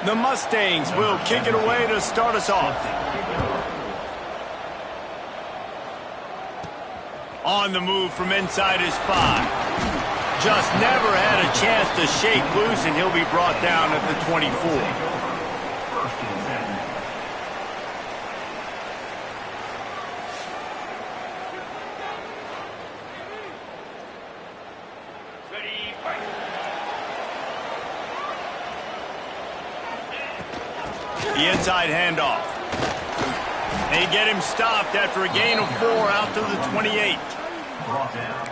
The Mustangs will kick it away to start us off. On the move from inside his 5. Just never had a chance to shake loose, and he'll be brought down at the 24. The inside handoff. They get him stopped after a gain of 4 out to the 28.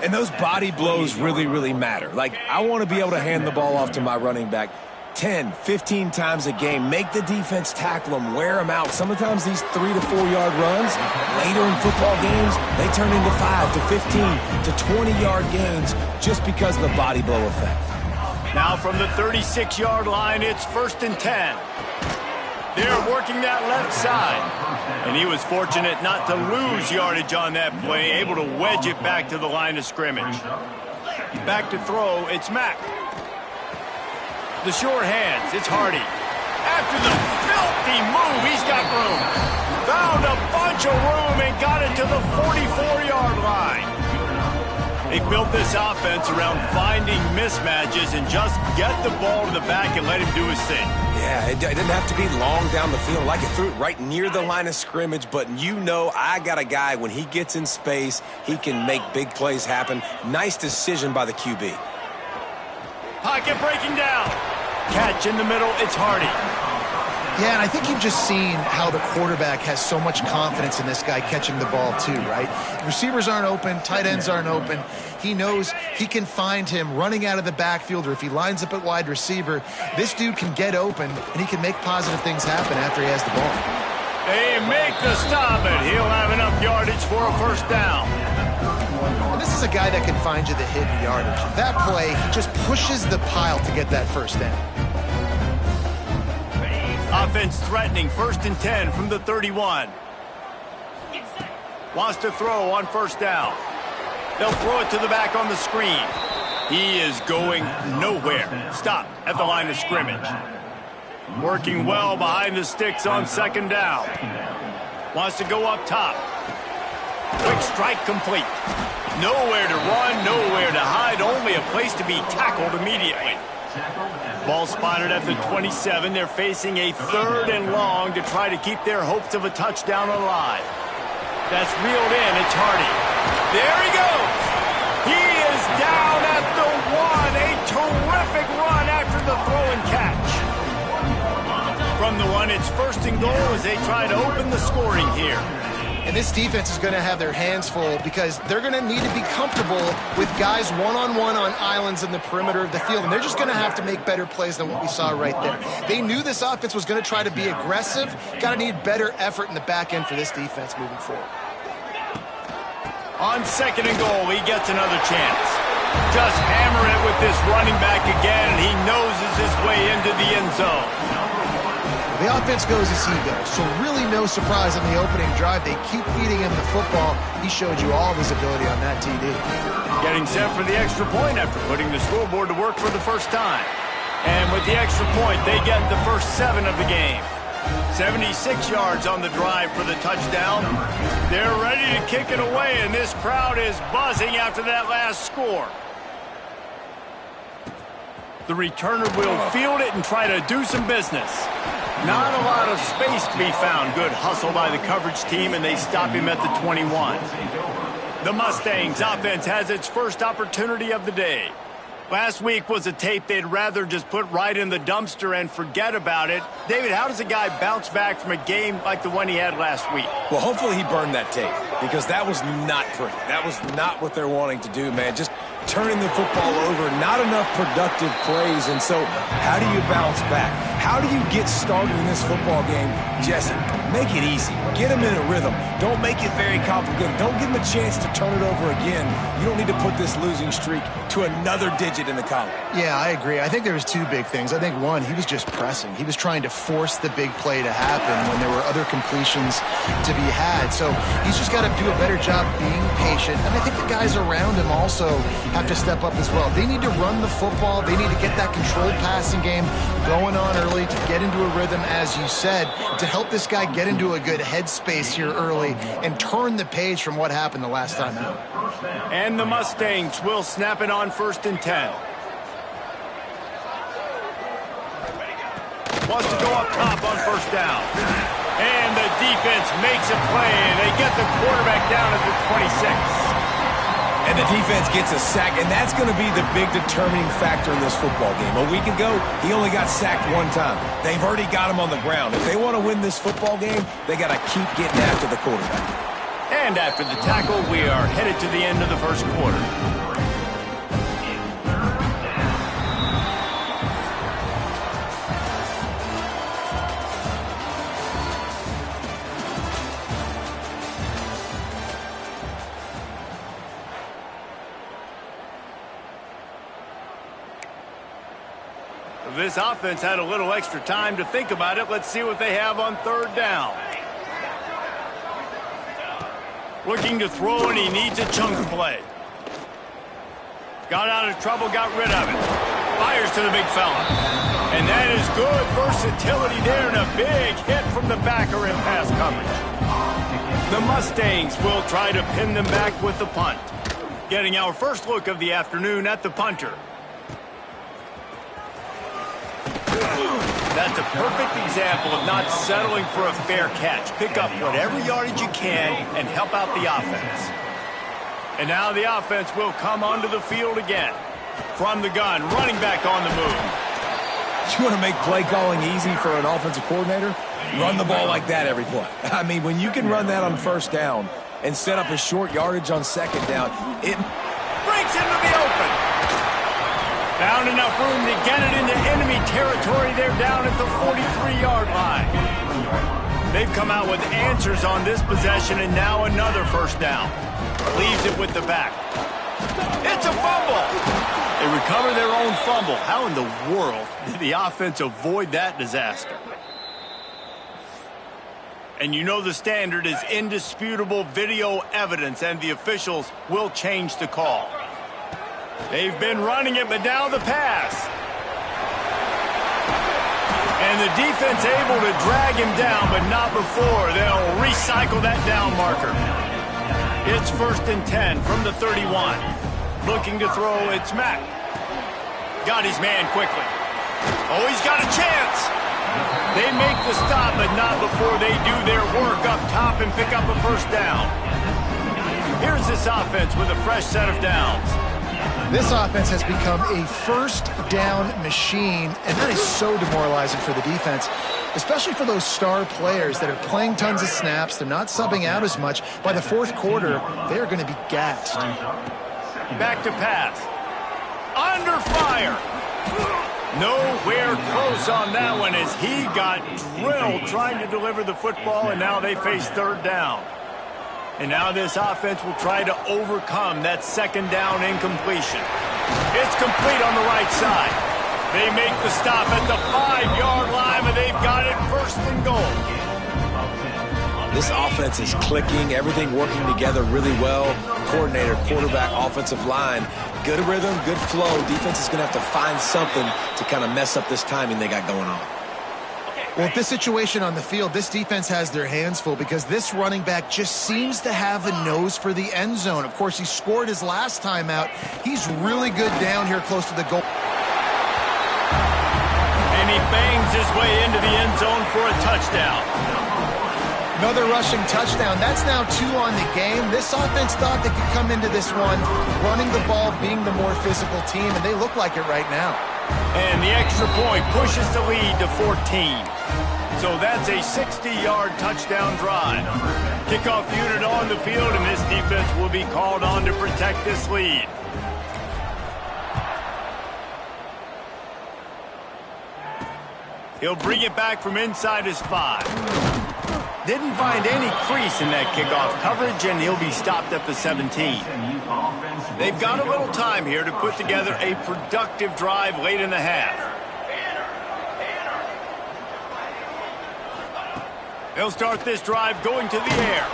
And those body blows really, really matter. Like, I want to be able to hand the ball off to my running back 10, 15 times a game. Make the defense tackle them, wear them out. Sometimes these 3 to 4 yard runs, later in football games, they turn into 5 to 15 to 20-yard gains just because of the body blow effect. Now from the 36-yard line, it's 1st and 10. They're working that left side. And he was fortunate not to lose yardage on that play, able to wedge it back to the line of scrimmage. Back to throw, it's Mack. The short hands, it's Hardy. After the filthy move, he's got room. Found a bunch of room and got it to the 44-yard line. They built this offense around finding mismatches and just get the ball to the back and let him do his thing. Yeah, it didn't have to be long down the field. Like, it threw it right near the line of scrimmage, but you know I got a guy, when he gets in space, he can make big plays happen. Nice decision by the QB. Pocket breaking down. Catch in the middle, it's Hardy. Yeah, and I think you've just seen how the quarterback has so much confidence in this guy catching the ball too, right? Receivers aren't open, tight ends aren't open. He knows he can find him running out of the backfield, or if he lines up at wide receiver, this dude can get open, and he can make positive things happen after he has the ball. They make the stop, and he'll have enough yardage for a 1st down. And this is a guy that can find you the hidden yardage. That play, he just pushes the pile to get that 1st down. Offense threatening, 1st and 10 from the 31. Wants to throw on 1st down. They'll throw it to the back on the screen. He is going nowhere. Stop at the line of scrimmage. Working well behind the sticks on 2nd down. Wants to go up top. Quick strike complete. Nowhere to run, nowhere to hide, only a place to be tackled immediately. Ball spotted at the 27. They're facing a 3rd and long to try to keep their hopes of a touchdown alive. That's reeled in. It's Hardy. There he goes. He is down at the 1. A terrific run after the throw and catch. From the 1, it's 1st and goal as they try to open the scoring here. And this defense is going to have their hands full because they're going to need to be comfortable with guys one-on-one on islands in the perimeter of the field. And they're just going to have to make better plays than what we saw right there. They knew this offense was going to try to be aggressive. Got to need better effort in the back end for this defense moving forward. On 2nd and goal, he gets another chance. Just hammer it with this running back again, and he noses his way into the end zone. The offense goes as he goes, so really no surprise on the opening drive. They keep feeding him the football. He showed you all of his ability on that TD. Getting set for the extra point after putting the scoreboard to work for the 1st time. And with the extra point, they get the first 7 of the game. 76 yards on the drive for the touchdown. They're ready to kick it away, and this crowd is buzzing after that last score. The returner will field it and try to do some business. Not a lot of space to be found. Good hustle by the coverage team, and they stop him at the 21. The Mustangs offense has its first opportunity of the day. Last week was a tape they'd rather just put right in the dumpster and forget about it. David, how does a guy bounce back from a game like the one he had last week? Well, hopefully he burned that tape, because that was not pretty. That was not what they're wanting to do, man. Just turning the football over, not enough productive plays. And so how do you bounce back? How do you get started in this football game? Jesse, make it easy. Get them in a rhythm. Don't make it very complicated. Don't give them a chance to turn it over again. You don't need to put this losing streak to another digit in the column. Yeah, I agree. I think there was 2 big things. I think, one, he was just pressing. He was trying to force the big play to happen when there were other completions to be had. So he's just got to do a better job being patient. And I think the guys around him also have to step up as well. They need to run the football. They need to get that controlled passing game going on early early to get into a rhythm, as you said, to help this guy get into a good headspace here early and turn the page from what happened the last time out. And the Mustangs will snap it on 1st and 10. Wants to go up top on 1st down. And the defense makes a play. They get the quarterback down at the 26. And the defense gets a sack, and that's going to be the big determining factor in this football game. A week ago, he only got sacked 1 time. They've already got him on the ground. If they want to win this football game, they got to keep getting after the quarterback. And after the tackle, we are headed to the end of the 1st quarter. This offense had a little extra time to think about it. Let's see what they have on 3rd down. Looking to throw, and he needs a chunk play. Got out of trouble, got rid of it. Fires to the big fella. And that is good versatility there, and a big hit from the backer in pass coverage. The Mustangs will try to pin them back with the punt. Getting our first look of the afternoon at the punter. That's a perfect example of not settling for a fair catch. Pick up whatever yardage you can and help out the offense. And now the offense will come onto the field again. From the gun, running back on the move. You want to make play calling easy for an offensive coordinator? Run the ball like that every play. I mean, when you can run that on 1st down and set up a short yardage on 2nd down, it breaks into the open. Found enough room to get it into enemy territory. They're down at the 43-yard line. They've come out with answers on this possession, and now another 1st down. Leaves it with the back. It's a fumble. They recover their own fumble. How in the world did the offense avoid that disaster? And you know the standard is indisputable video evidence, and the officials will change the call. They've been running it, but now the pass. And the defense able to drag him down, but not before. They'll recycle that down marker. It's 1st and 10 from the 31. Looking to throw, it's Mack. Got his man quickly. Oh, he's got a chance. They make the stop, but not before they do their work up top and pick up a 1st down. Here's this offense with a fresh set of downs. This offense has become a 1st down machine, and that is so demoralizing for the defense, especially for those star players that are playing tons of snaps. They're not subbing out as much. By the 4th quarter, they are going to be gassed. Back to pass. Under fire. Nowhere close on that one as he got drilled trying to deliver the football, and now they face 3rd down. And now this offense will try to overcome that 2nd down incompletion. It's complete on the right side. They make the stop at the 5-yard line, and they've got it 1st and goal. This offense is clicking, everything working together really well. Coordinator, quarterback, offensive line, good rhythm, good flow. Defense is going to have to find something to kind of mess up this timing they got going on. Well, with this situation on the field, this defense has their hands full because this running back just seems to have a nose for the end zone. Of course, he scored his last time out. He's really good down here close to the goal. And he bangs his way into the end zone for a touchdown. Another rushing touchdown. That's now 2 on the game. This offense thought they could come into this one running the ball, being the more physical team, and they look like it right now. And the extra point pushes the lead to 14. So that's a 60-yard touchdown drive. Kickoff unit on the field, and this defense will be called on to protect this lead. He'll bring it back from inside his 5. Didn't find any crease in that kickoff coverage, and he'll be stopped at the 17. They've got a little time here to put together a productive drive late in the half. They'll start this drive going to the air.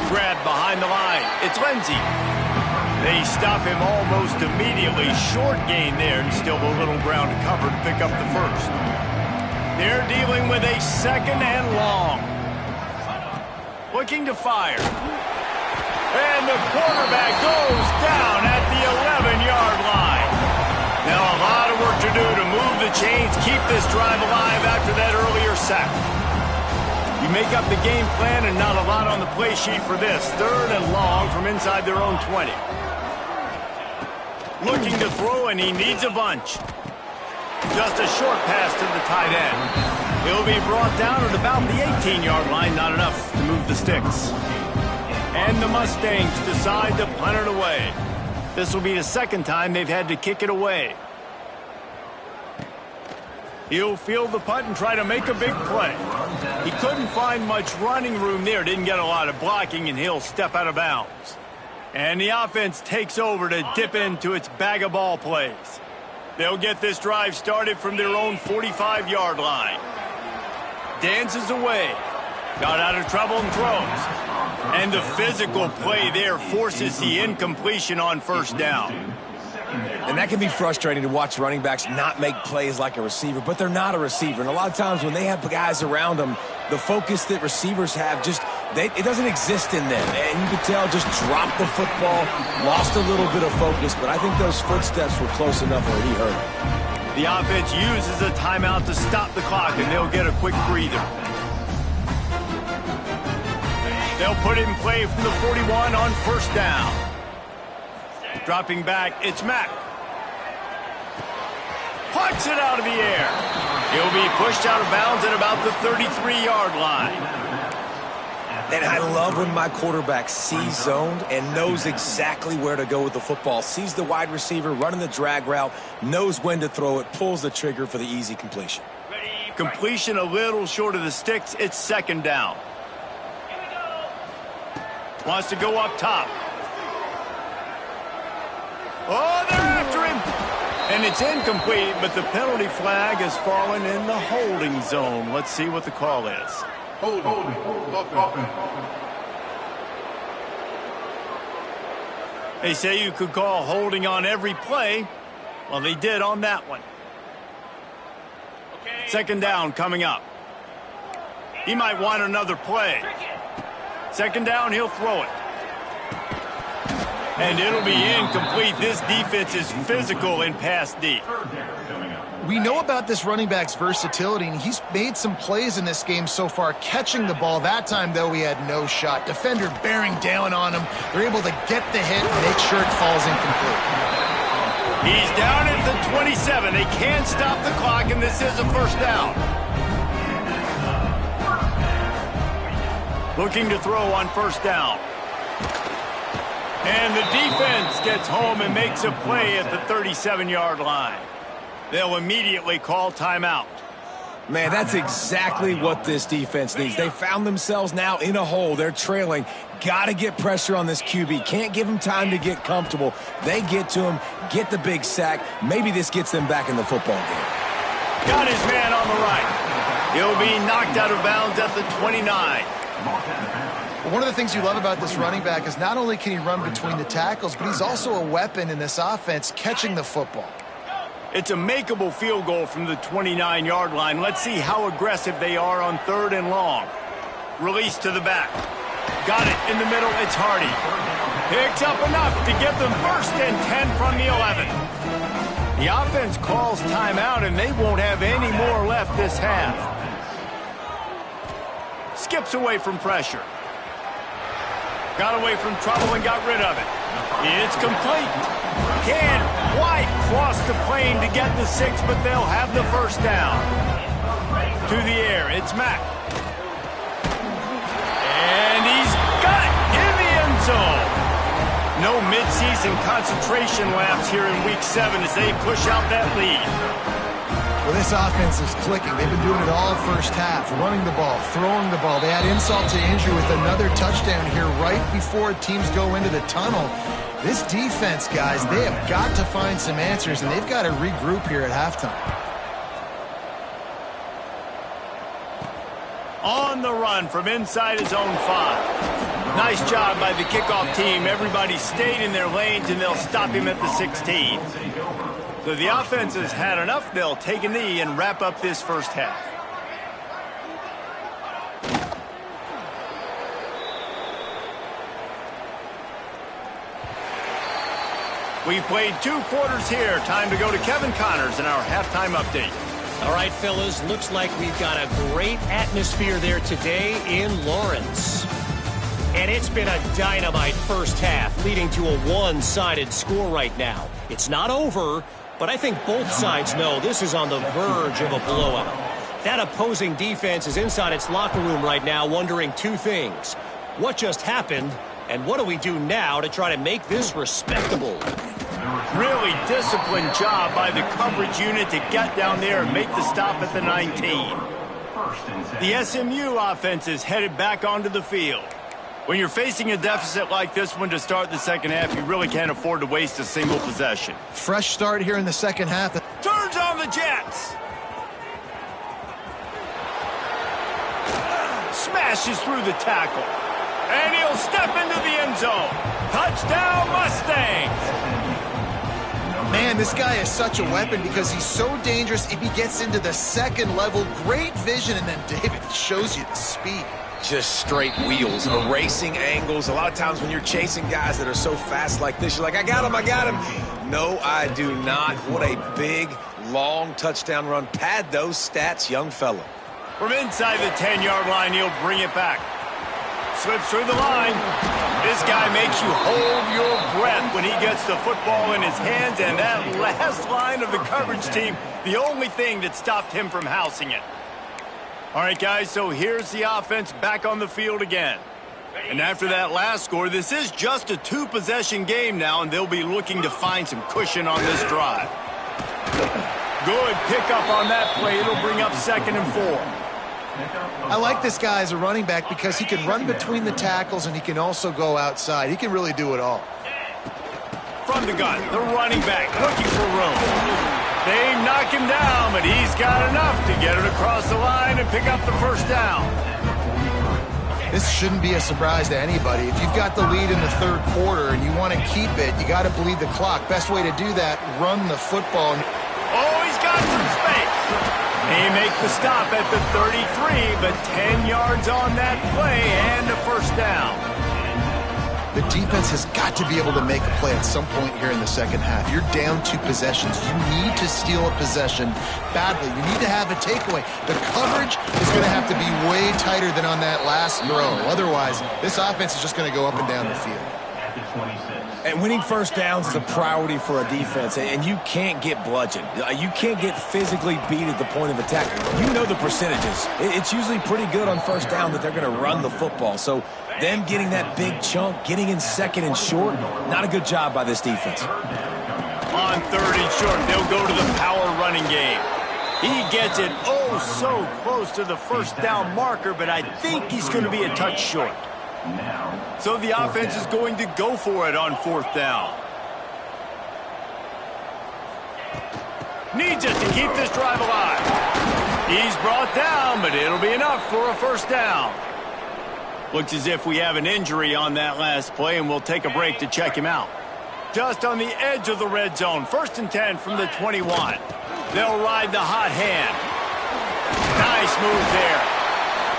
Grabbed behind the line. It's Lindsey. They stop him almost immediately. Short gain there, and still a little ground to cover to pick up the 1st. They're dealing with a 2nd and long. Looking to fire. And the quarterback goes down at the 11-yard line. Now a lot of work to do to move the chains, keep this drive alive after that earlier sack. You make up the game plan and not a lot on the play sheet for this. 3rd and long from inside their own 20. Looking to throw, and he needs a bunch. Just a short pass to the tight end. He'll be brought down at about the 18-yard line. Not enough to move the sticks. And the Mustangs decide to punt it away. This will be the 2nd time they've had to kick it away. He'll field the punt and try to make a big play. He couldn't find much running room there. Didn't get a lot of blocking, and he'll step out of bounds. And the offense takes over to dip into its bag of ball plays. They'll get this drive started from their own 45-yard line. Dances away. Got out of trouble and throws. And the physical play there forces the incompletion on 1st down. And that can be frustrating to watch running backs not make plays like a receiver, but they're not a receiver. And a lot of times when they have guys around them, the focus that receivers have it doesn't exist in them. And you could tell just dropped the football, lost a little bit of focus, but I think those footsteps were close enough where he heard it. The offense uses a timeout to stop the clock, and they'll get a quick breather. They'll put it in play from the 41 on 1st down. Dropping back, it's Mack. Plucks it out of the air. He'll be pushed out of bounds at about the 33-yard line. And I love when my quarterback sees zoned and knows exactly where to go with the football. Sees the wide receiver running the drag route, knows when to throw it, pulls the trigger for the easy completion. Completion a little short of the sticks. It's 2nd down. Wants to go up top. Oh, they're after him. And it's incomplete, but the penalty flag has fallen in the holding zone. Let's see what the call is. Holding. They say you could call holding on every play. Well, they did on that one. 2nd down coming up. He might want another play. 2nd down, he'll throw it. And it'll be incomplete. This defense is physical in pass deep. We know about this running back's versatility, and he's made some plays in this game so far, catching the ball. That time, though, he had no shot. Defender bearing down on him. They're able to get the hit and make sure it falls incomplete. He's down at the 27. They can't stop the clock, and this is a 1st down. Looking to throw on 1st down. And the defense gets home and makes a play at the 37-yard line. They'll immediately call timeout. Man, that's exactly what this defense needs. They found themselves now in a hole. They're trailing. Got to get pressure on this QB. Can't give him time to get comfortable. They get to him, get the big sack. Maybe this gets them back in the football game. Got his man on the right. He'll be knocked out of bounds at the 29. One of the things you love about this running back is not only can he run between the tackles, but he's also a weapon in this offense, catching the football. It's a makeable field goal from the 29-yard line. Let's see how aggressive they are on 3rd and long. Release to the back. Got it in the middle. It's Hardy. Picks up enough to get them 1st and 10 from the 11. The offense calls timeout, and they won't have any more left this half. Skips away from pressure. Got away from trouble and got rid of it. It's complete. Can't quite cross the plane to get the 6, but they'll have the 1st down. To the air, it's Mack. And he's got it in the end zone. No midseason concentration laps here in Week 7 as they push out that lead. Well, this offense is clicking. They've been doing it all 1st half, running the ball, throwing the ball. They had insult to injury with another touchdown here right before teams go into the tunnel. This defense, guys, they have got to find some answers, and they've got to regroup here at halftime. On the run from inside his own 5. Nice job by the kickoff team. Everybody stayed in their lanes, and they'll stop him at the 16. So the offense has had enough. They'll take a knee and wrap up this 1st half. We've played 2 quarters here. Time to go to Kevin Connors in our halftime update. All right, fellas, looks like we've got a great atmosphere there today in Lawrence. And it's been a dynamite first half, leading to a one-sided score right now. It's not over, but I think both sides know this is on the verge of a blowout. That opposing defense is inside its locker room right now wondering 2 things. What just happened, and what do we do now to try to make this respectable? Really disciplined job by the coverage unit to get down there and make the stop at the 19. The SMU offense is headed back onto the field. When you're facing a deficit like this one to start the second half, you really can't afford to waste a single possession. Fresh start here in the second half. Turns on the Jets. Smashes through the tackle. And he'll step into the end zone. Touchdown, Mustangs. Man, this guy is such a weapon because he's so dangerous if he gets into the second level. Great vision, and then David shows you the speed. Just straight wheels, erasing angles. A lot of times when you're chasing guys that are so fast like this, you're like, I got him. No, I do not. What a big, long touchdown run. Pad those stats, young fella. From inside the 10-yard line, he'll bring it back. Slips through the line. This guy makes you hold your breath when he gets the football in his hands, and that last line of the coverage team, the only thing that stopped him from housing it. All right, guys, so here's the offense back on the field again. And after that last score, this is just a 2-possession game now, and they'll be looking to find some cushion on this drive. Good pickup on that play. It'll bring up 2nd and 4. I like this guy as a running back because he can run between the tackles and he can also go outside. He can really do it all. From the gun, the running back looking for room. They knock him down, but he's got enough to get it across the line and pick up the first down. This shouldn't be a surprise to anybody. If you've got the lead in the 3rd quarter and you want to keep it, you got to bleed the clock. Best way to do that, run the football. Oh, he's got some space. They make the stop at the 33, but 10 yards on that play and a first down. The defense has got to be able to make a play at some point here in the second half. You're down 2 possessions. You need to steal a possession badly. You need to have a takeaway. The coverage is going to have to be way tighter than on that last throw. Otherwise, this offense is just going to go up and down the field. And winning first downs is a priority for a defense, and you can't get bludgeoned. You can't get physically beat at the point of attack. You know the percentages. It's usually pretty good on first down that they're going to run the football. So them getting that big chunk, getting in 2nd and short, not a good job by this defense. On 3rd and short, they'll go to the power running game. He gets it so close to the first down marker, but I think he's going to be a touch short. So the offense is going to go for it on 4th down. Needs it to keep this drive alive. He's brought down, but it'll be enough for a first down. Looks as if we have an injury on that last play, and we'll take a break to check him out. Just on the edge of the red zone, 1st and 10 from the 21. They'll ride the hot hand. Nice move there.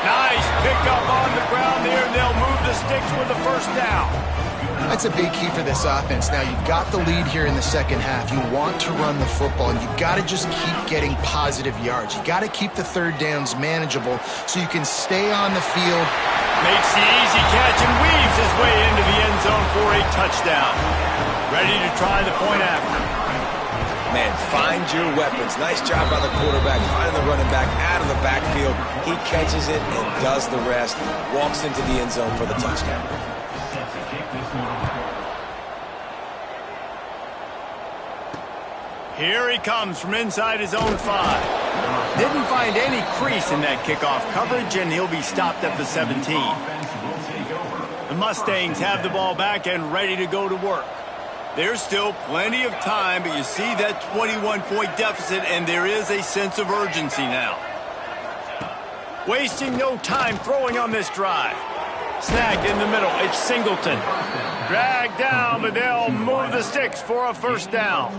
Nice pickup on the ground there. They'll move the sticks with the first down. That's a big key for this offense. Now, you've got the lead here in the second half. You want to run the football, and you've got to just keep getting positive yards. You got to keep the 3rd downs manageable so you can stay on the field. Makes the easy catch and weaves his way into the end zone for a touchdown. Ready to try the point after. Man, find your weapons. Nice job by the quarterback, finding the running back out of the backfield. He catches it and does the rest. Walks into the end zone for the touchdown. Here he comes from inside his own 5. Didn't find any crease in that kickoff coverage, and he'll be stopped at the 17. The Mustangs have the ball back and ready to go to work. There's still plenty of time, but you see that 21-point deficit, and there is a sense of urgency now. Wasting no time throwing on this drive. Snagged in the middle. It's Singleton. Dragged down, but they'll move the sticks for a first down.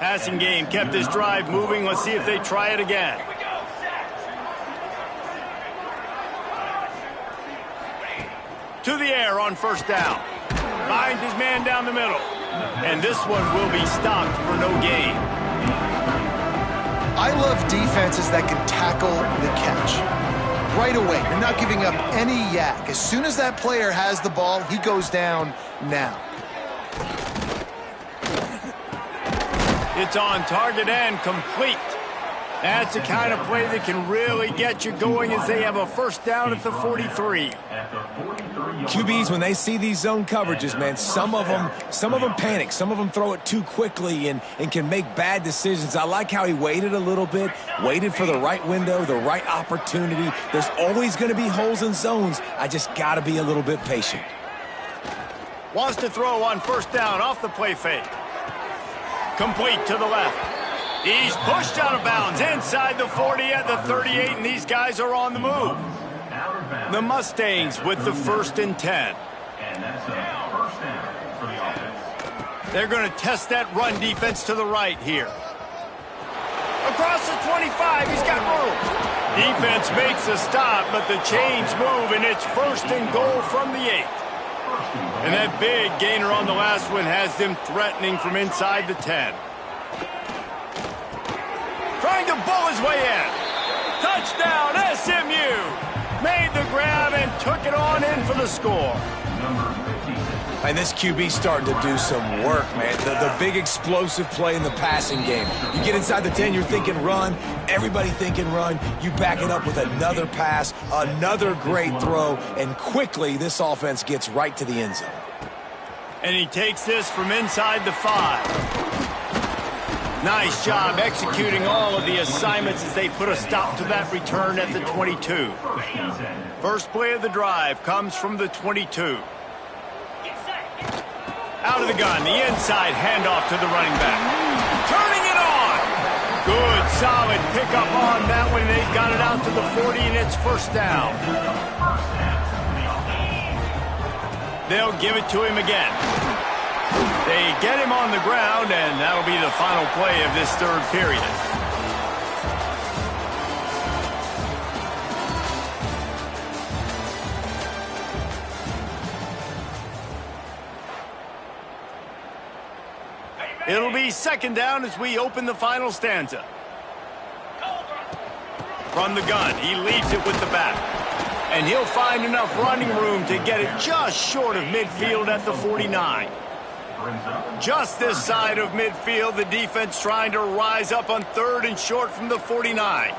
Passing game kept this drive moving. Let's see if they try it again. To the air on first down. Finds his man down the middle. And this one will be stopped for no gain. I love defenses that can tackle the catch. Right away, you're not giving up any yak. As soon as that player has the ball, he goes down now. It's on target and complete. That's the kind of play that can really get you going as they have a first down at the 43. QBs, when they see these zone coverages, man, some of them panic. Some of them throw it too quickly and can make bad decisions. I like how he waited a little bit, waited for the right window, the right opportunity. There's always going to be holes in zones. I just got to be a little bit patient. Wants to throw on first down off the play fake. Complete to the left. He's pushed out of bounds inside the 40 at the 38, and these guys are on the move. The Mustangs with the 1st and 10. They're going to test that run defense to the right here. Across the 25, he's got room. Defense makes a stop, but the chains move, and it's 1st and goal from the 8. And that big gainer on the last one has them threatening from inside the 10. Trying to bull his way in. Touchdown, SMU. Made the grab and took it on in for the score. And this QB's starting to do some work, man. The big explosive play in the passing game. You get inside the 10, you're thinking run. Everybody thinking run. You back it up with another pass, another great throw, and quickly this offense gets right to the end zone. And he takes this from inside the 5. Nice job executing all of the assignments as they put a stop to that return at the 22. First play of the drive comes from the 22. Out of the gun, the inside handoff to the running back. Turning it on! Good, solid pickup on that one. They've got it out to the 40, and it's first down. They'll give it to him again. They get him on the ground, and that'll be the final play of this 3rd period. It'll be 2nd down as we open the final stanza. From the gun, he leaves it with the back. And he'll find enough running room to get it just short of midfield at the 49. Just this side of midfield, the defense trying to rise up on 3rd and short from the 49.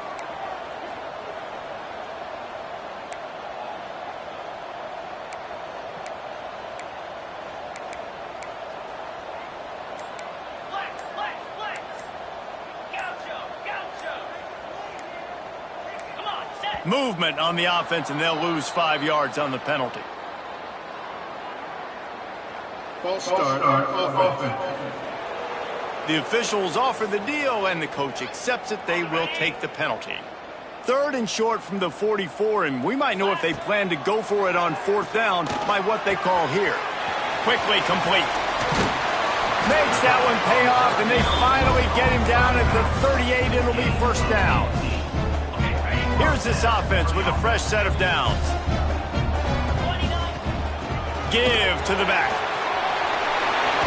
Movement on the offense, and they'll lose 5 yards on the penalty. False start on offense. The officials offer the deal, and the coach accepts it. They will take the penalty. 3rd and short from the 44, and we might know if they plan to go for it on 4th down by what they call here. Quickly complete. Makes that one pay off, and they finally get him down at the 38. It'll be first down. Here's this offense with a fresh set of downs. Give to the back.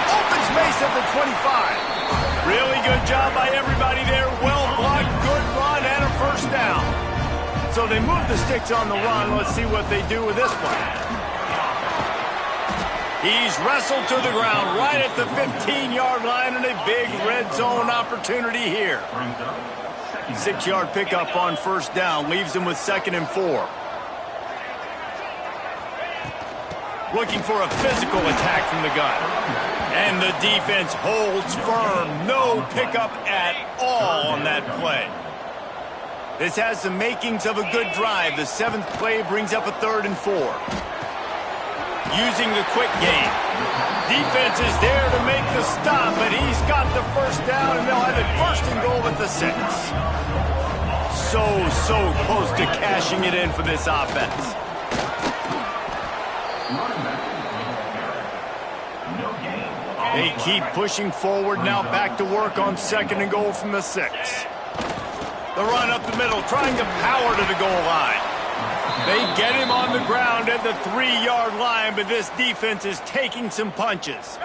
Open space at the 25. Really good job by everybody there. Well blocked, good run, and a first down. So they move the sticks on the run. Let's see what they do with this one. He's wrestled to the ground right at the 15-yard line, and a big red zone opportunity here. 6-yard pickup on first down leaves him with 2nd and 4. Looking for a physical attack from the gun. And the defense holds firm. No pickup at all on that play. This has the makings of a good drive. The 7th play brings up a 3rd and 4. Using the quick game. Defense is there to make the stop, but he's got the first down, and they'll have it 1st and goal at the 6. So close to cashing it in for this offense. They keep pushing forward, now back to work on 2nd and goal from the 6. The run up the middle, trying to power to the goal line. They get him on the ground at the 3-yard line, but this defense is taking some punches.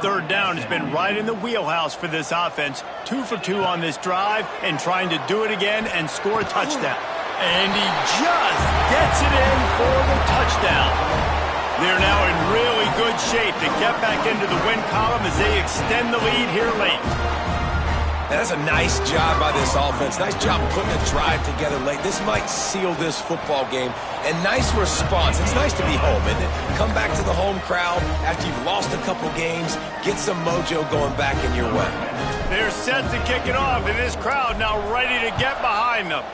Third down has been right in the wheelhouse for this offense. 2 for 2 on this drive and trying to do it again and score a touchdown. And he just gets it in for the touchdown. They're now in really good shape to get back into the win column as they extend the lead here late. That's a nice job by this offense. Nice job putting a drive together late. This might seal this football game. And nice response. It's nice to be home, isn't it? Come back to the home crowd after you've lost a couple games. Get some mojo going back in your way. They're set to kick it off, and this crowd now ready to get behind them.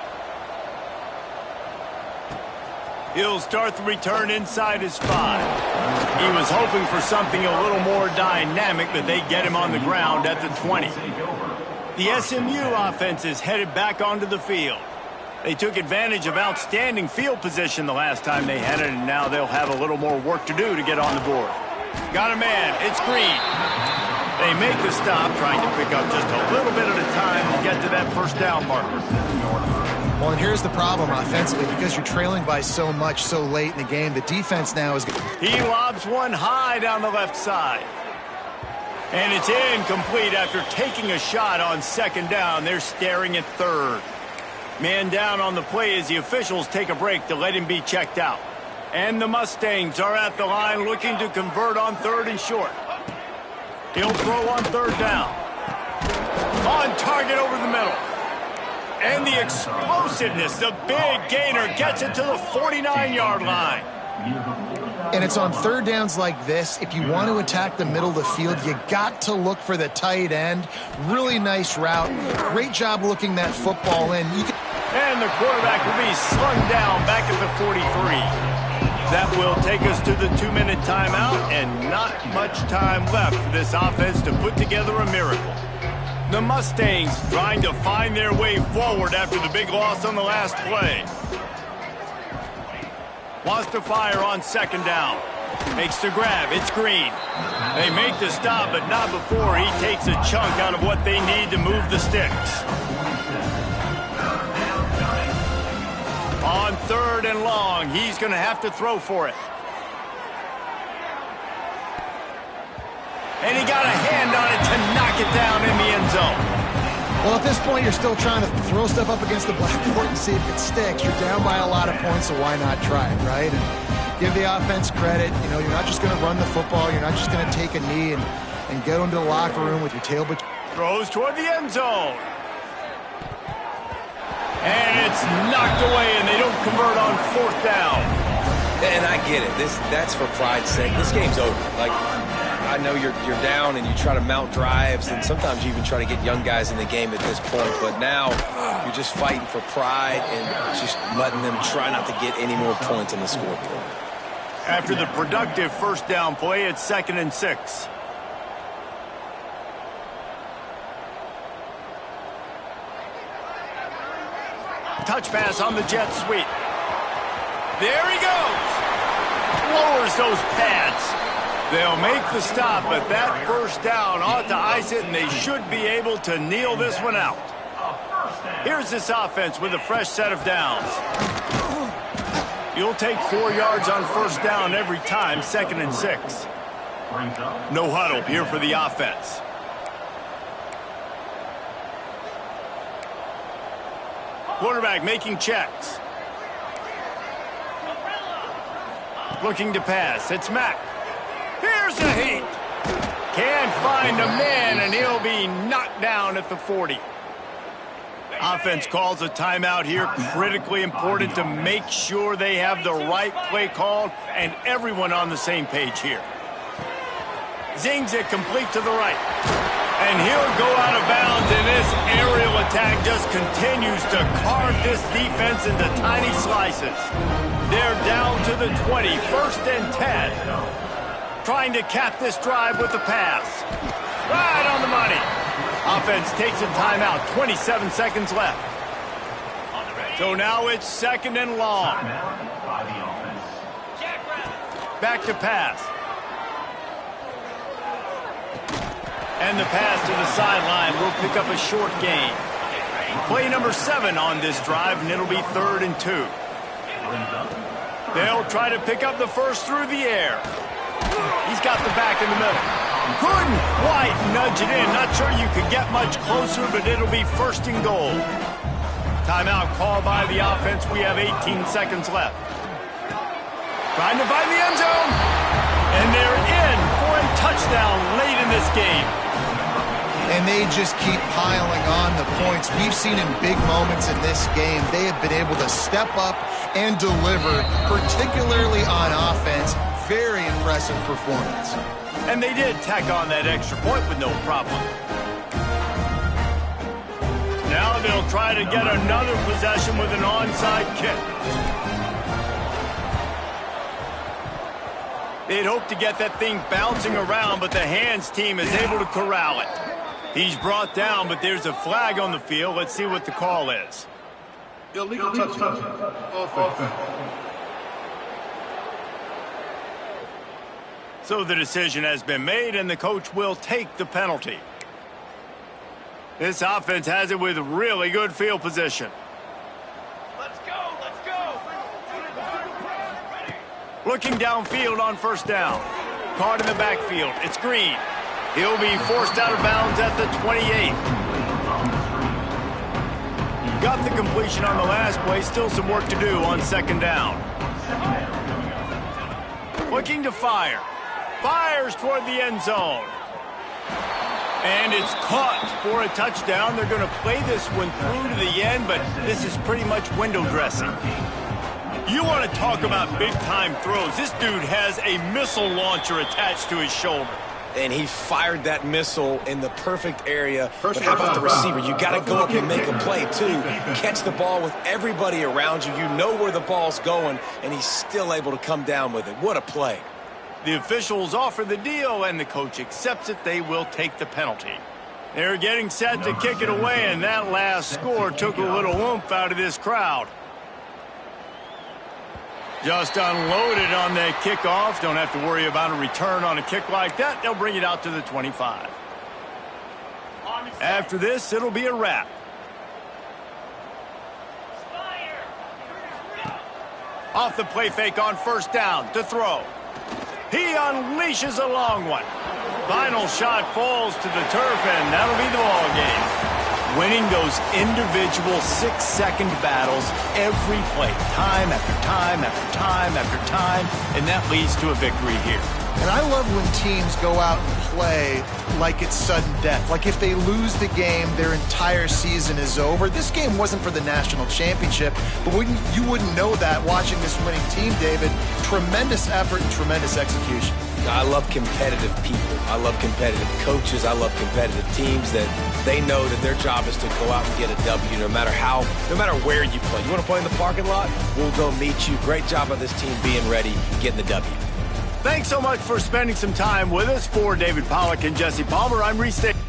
He'll start the return inside his 5. He was hoping for something a little more dynamic, but they get him on the ground at the 20. The SMU offense is headed back onto the field. They took advantage of outstanding field position the last time they had it, and now they'll have a little more work to do to get on the board. Got a man. It's Green. They make the stop, trying to pick up just a little bit at a time to get to that first down marker. Well, and here's the problem offensively, because you're trailing by so much so late in the game, the defense now is... He lobs one high down the left side. And it's incomplete after taking a shot on second down. They're staring at third. Man down on the play as the officials take a break to let him be checked out. And the Mustangs are at the line looking to convert on third and short. He'll throw on third down. On target over the middle. And the explosiveness, the big gainer gets it to the 49-yard line. And it's on third downs like this. If you want to attack the middle of the field, you got to look for the tight end. Really nice route. Great job looking that football in. And the quarterback will be slung down back at the 43. That will take us to the 2-minute timeout, and not much time left for this offense to put together a miracle. The Mustangs trying to find their way forward after the big loss on the last play. Wants to fire on second down. Makes the grab. It's Green. They make the stop, but not before he takes a chunk out of what they need to move the sticks. On third and long, he's going to have to throw for it. And he got a hand on it to knock it down in the end zone. Well, at this point, you're still trying to throw stuff up against the blackboard and see if it sticks. You're down by a lot of points, so why not try it, right? And give the offense credit. You know, you're not just going to run the football. You're not just going to take a knee and go into the locker room with your tail between. Throws toward the end zone. And it's knocked away, and they don't convert on fourth down. And I get it. That's for pride's sake. This game's over. Like, I know you're down and you try to mount drives, and sometimes you even try to get young guys in the game at this point. But now you're just fighting for pride and just letting them try not to get any more points on the scoreboard. After the productive first down play, it's 2nd and 6. Touch pass on the jet sweep. There he goes. Lowers those pads. They'll make the stop, but that first down ought to ice it, and they should be able to kneel this one out. Here's this offense with a fresh set of downs. You'll take 4 yards on first down every time, 2nd and 6. No huddle here for the offense. Quarterback making checks. Looking to pass. It's Mack. Here's a heat. Can't find a man, and he'll be knocked down at the 40. Offense calls a timeout here. Critically important to make sure they have the right play called and everyone on the same page here. Zings it complete to the right. And he'll go out of bounds, and this aerial attack just continues to carve this defense into tiny slices. They're down to the 20, 1st and 10. Trying to cap this drive with the pass. Right on the money. Offense takes a timeout, 27 seconds left. So now it's 2nd and long. Back to pass. And the pass to the sideline will pick up a short gain. Play number 7 on this drive, and it'll be 3rd and 2. They'll try to pick up the first through the air. He's got the back in the middle. Couldn't quite nudge it in. Not sure you could get much closer, but it'll be first and goal. Timeout called by the offense. We have 18 seconds left. Trying to find the end zone. And they're in for a touchdown late in this game. And they just keep piling on the points. We've seen in big moments in this game, they have been able to step up and deliver, particularly on offense. Very impressive performance. And they did tack on that extra point with no problem. Now they'll try to get another possession with an onside kick. They'd hope to get that thing bouncing around, but the hands team is able to corral it. He's brought down, but there's a flag on the field. Let's see what the call is. Illegal touching. Offense. So the decision has been made, and the coach will take the penalty. This offense has it with really good field position. Let's go, let's go. Looking downfield on first down. Caught in the backfield. It's Green. He'll be forced out of bounds at the 28. Got the completion on the last play. Still some work to do on second down. Looking to fire. Fires toward the end zone. And it's caught for a touchdown. They're going to play this one through to the end, but this is pretty much window dressing. You want to talk about big-time throws. This dude has a missile launcher attached to his shoulder. And he fired that missile in the perfect area. But how about the receiver? You got to go up and make a play, too. Catch the ball with everybody around you. You know where the ball's going, and he's still able to come down with it. What a play. The officials offer the deal, and the coach accepts it. They will take the penalty. They're getting set to kick it away, and that last score took a little oomph out of this crowd. Just unloaded on that kickoff. Don't have to worry about a return on a kick like that. They'll bring it out to the 25. After this, it'll be a wrap. Off the play fake on first down to throw. He unleashes a long one. Final shot falls to the turf, and that'll be the ball game. Winning those individual 6-second battles every play, time after time after time after time, and that leads to a victory here. And I love when teams go out and play like it's sudden death. Like if they lose the game, their entire season is over. This game wasn't for the national championship, but you wouldn't know that watching this winning team, David. Tremendous effort and tremendous execution. I love competitive people. I love competitive coaches. I love competitive teams that they know that their job is to go out and get a W no matter where you play. You want to play in the parking lot? We'll go meet you. Great job of this team being ready, getting the W. Thanks so much for spending some time with us. For David Pollack and Jesse Palmer, I'm Reese Davis.